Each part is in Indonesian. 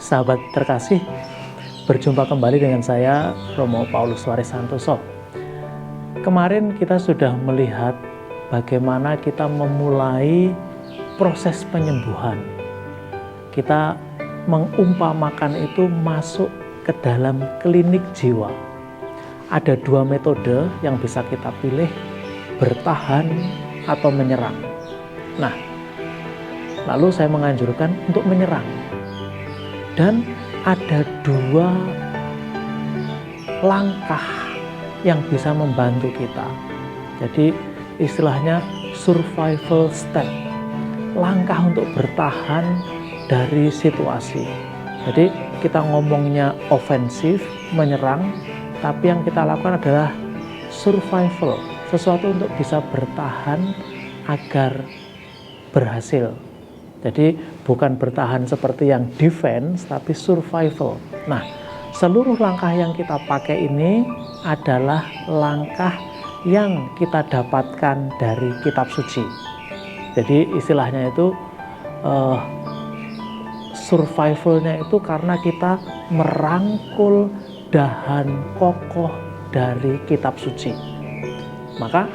Sahabat terkasih, berjumpa kembali dengan saya, Romo Paulus Waris Santoso. Kemarin kita sudah melihat bagaimana kita memulai proses penyembuhan. Kita mengumpamakan itu masuk ke dalam klinik jiwa. Ada dua metode yang bisa kita pilih, bertahan atau menyerang. Nah, lalu saya menganjurkan untuk menyerang. Dan ada dua langkah yang bisa membantu kita. Jadi istilahnya survival step, langkah untuk bertahan dari situasi. Jadi kita ngomongnya ofensif, menyerang, tapi yang kita lakukan adalah survival, sesuatu untuk bisa bertahan agar berhasil. Jadi bukan bertahan seperti yang defense, tapi survival. Nah, seluruh langkah yang kita pakai ini adalah langkah yang kita dapatkan dari kitab suci. Jadi istilahnya itu survivalnya itu karena kita merangkul dahan kokoh dari kitab suci. Maka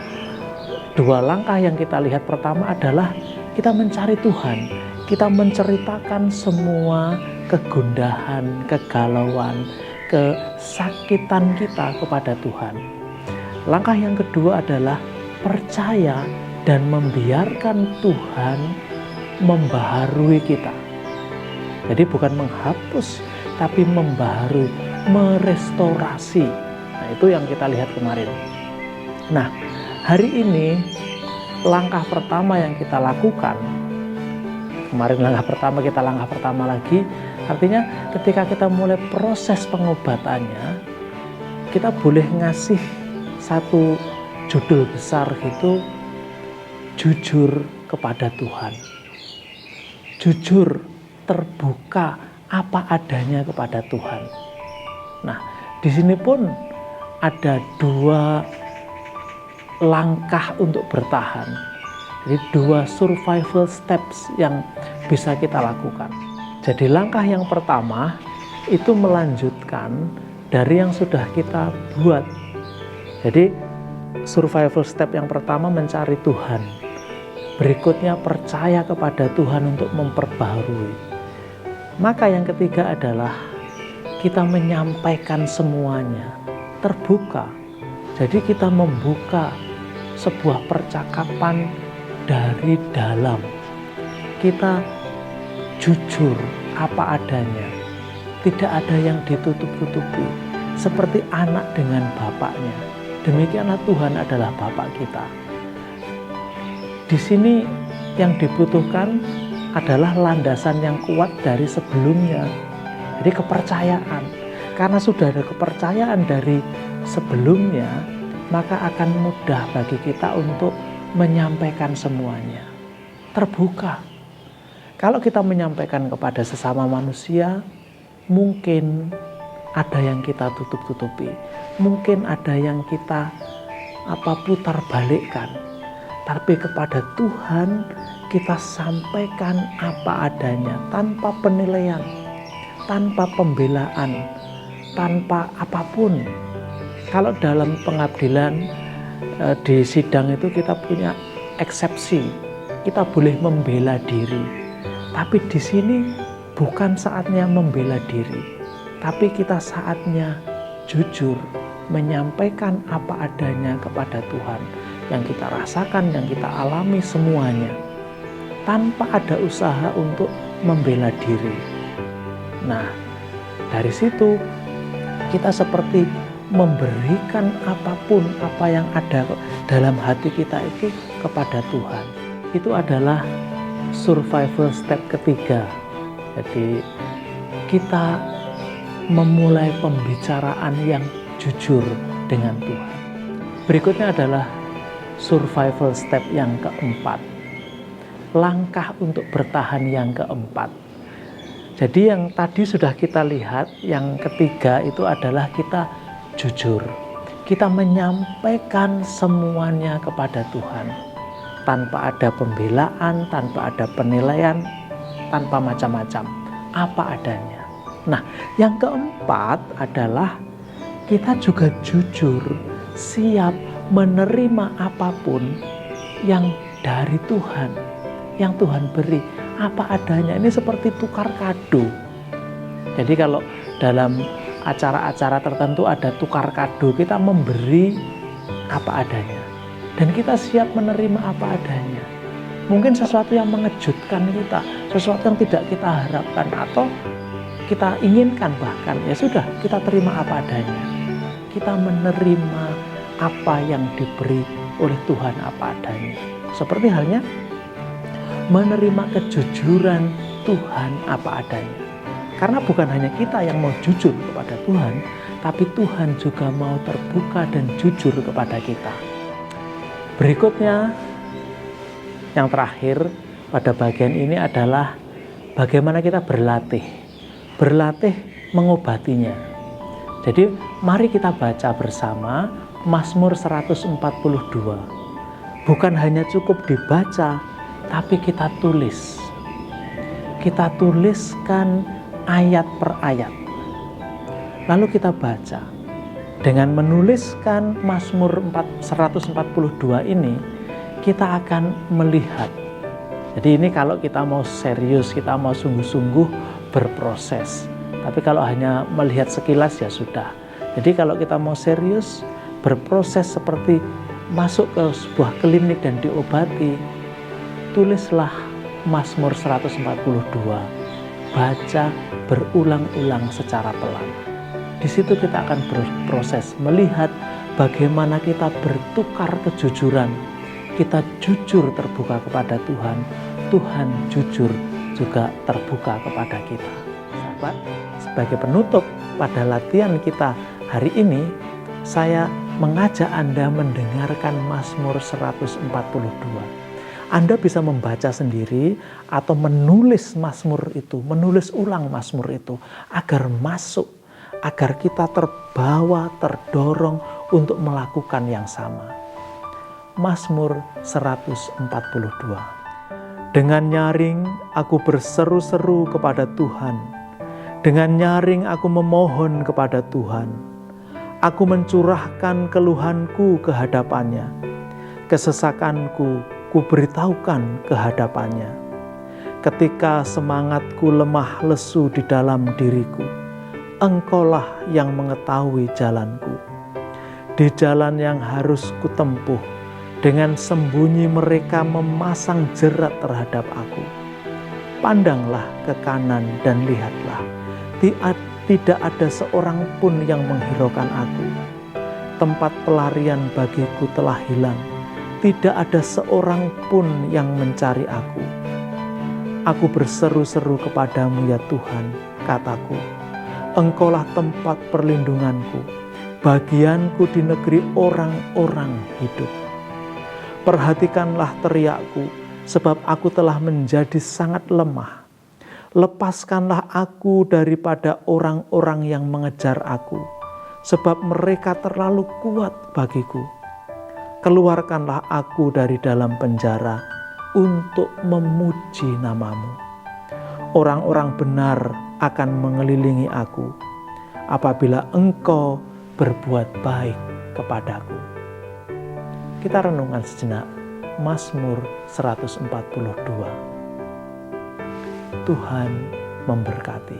dua langkah yang kita lihat pertama adalah kita mencari Tuhan, kita menceritakan semua kegundahan, kegalauan, kesakitan kita kepada Tuhan. Langkah yang kedua adalah percaya dan membiarkan Tuhan membaharui kita. Jadi bukan menghapus, tapi membaharui, merestorasi. Nah, itu yang kita lihat kemarin. Nah, hari ini langkah pertama yang kita lakukan, kemarin langkah pertama lagi, artinya ketika kita mulai proses pengobatannya, kita boleh ngasih satu judul besar gitu, jujur kepada Tuhan. Jujur, terbuka apa adanya kepada Tuhan. Nah, di sini pun ada dua langkah untuk bertahan. Jadi dua survival steps yang bisa kita lakukan. Jadi langkah yang pertama itu melanjutkan dari yang sudah kita buat. Jadi survival step yang pertama mencari Tuhan. Berikutnya percaya kepada Tuhan untuk memperbaharui. Maka yang ketiga adalah kita menyampaikan semuanya, terbuka. Jadi kita membuka sebuah percakapan dari dalam. Kita jujur apa adanya. Tidak ada yang ditutup-tutupi. Seperti anak dengan bapaknya. Demikianlah Tuhan adalah Bapak kita. Di sini yang dibutuhkan adalah landasan yang kuat dari sebelumnya. Jadi kepercayaan. Karena sudah ada kepercayaan dari sebelumnya, maka akan mudah bagi kita untuk menyampaikan semuanya. Terbuka. Kalau kita menyampaikan kepada sesama manusia, mungkin ada yang kita tutup-tutupi. Mungkin ada yang kita putar balikkan. Tapi kepada Tuhan kita sampaikan apa adanya, tanpa penilaian, tanpa pembelaan, tanpa apapun. Kalau dalam pengabdilan di sidang itu kita punya eksepsi, kita boleh membela diri. Tapi di sini bukan saatnya membela diri, tapi kita saatnya jujur menyampaikan apa adanya kepada Tuhan yang kita rasakan, yang kita alami semuanya, tanpa ada usaha untuk membela diri. Nah, dari situ kita seperti memberikan apapun apa yang ada dalam hati kita itu kepada Tuhan. Itu adalah survival step ketiga. Jadi kita memulai pembicaraan yang jujur dengan Tuhan. Berikutnya adalah survival step yang keempat. Langkah untuk bertahan yang keempat. Jadi yang tadi sudah kita lihat, yang ketiga itu adalah kita jujur. Kita menyampaikan semuanya kepada Tuhan. Tanpa ada pembelaan, tanpa ada penilaian, tanpa macam-macam. Apa adanya. Nah, yang keempat adalah kita juga jujur, siap menerima apapun yang dari Tuhan, yang Tuhan beri, apa adanya. Ini seperti tukar kado. Jadi kalau dalam acara-acara tertentu ada tukar kado, kita memberi apa adanya. Dan kita siap menerima apa adanya. Mungkin sesuatu yang mengejutkan kita, sesuatu yang tidak kita harapkan atau kita inginkan bahkan, ya sudah, kita terima apa adanya. Kita menerima apa yang diberi oleh Tuhan apa adanya. Seperti halnya menerima kejujuran Tuhan apa adanya. Karena bukan hanya kita yang mau jujur kepada Tuhan, tapi Tuhan juga mau terbuka dan jujur kepada kita. Berikutnya, yang terakhir pada bagian ini adalah bagaimana kita berlatih. Berlatih mengobatinya. Jadi mari kita baca bersama Mazmur 142. Bukan hanya cukup dibaca, tapi kita tulis. Kita tuliskan ayat per ayat. Lalu kita baca. Dengan menuliskan Mazmur 142 ini, kita akan melihat. Jadi ini kalau kita mau serius, kita mau sungguh-sungguh berproses. Tapi kalau hanya melihat sekilas ya sudah. Jadi kalau kita mau serius, berproses seperti masuk ke sebuah klinik dan diobati, tulislah Mazmur 142. Baca berulang-ulang secara pelan. Di situ kita akan berproses melihat bagaimana kita bertukar kejujuran. Kita jujur terbuka kepada Tuhan, Tuhan jujur juga terbuka kepada kita. Sahabat, sebagai penutup pada latihan kita hari ini, saya mengajak Anda mendengarkan Mazmur 142. Anda bisa membaca sendiri atau menulis Mazmur itu, menulis ulang Mazmur itu agar masuk, agar kita terbawa, terdorong untuk melakukan yang sama. Mazmur 142. Dengan nyaring aku berseru-seru kepada Tuhan. Dengan nyaring aku memohon kepada Tuhan. Aku mencurahkan keluhanku ke hadapannya. Kesesakanku ku beritahukan ke hadapannya. Ketika semangatku lemah lesu di dalam diriku, Engkaulah yang mengetahui jalanku. Di jalan yang harus kutempuh, dengan sembunyi mereka memasang jerat terhadap aku. Pandanglah ke kanan dan lihatlah, tidak ada seorang pun yang menghiraukan aku. Tempat pelarian bagiku telah hilang, tidak ada seorang pun yang mencari aku. Aku berseru-seru kepadamu ya Tuhan, kataku, Engkaulah tempat perlindunganku, bagianku di negeri orang-orang hidup. Perhatikanlah teriakku, sebab aku telah menjadi sangat lemah. Lepaskanlah aku daripada orang-orang yang mengejar aku, sebab mereka terlalu kuat bagiku. Keluarkanlah aku dari dalam penjara untuk memuji namamu. Orang-orang benar akan mengelilingi aku apabila Engkau berbuat baik kepadaku. Kita renungkan sejenak Mazmur 142. Tuhan memberkati.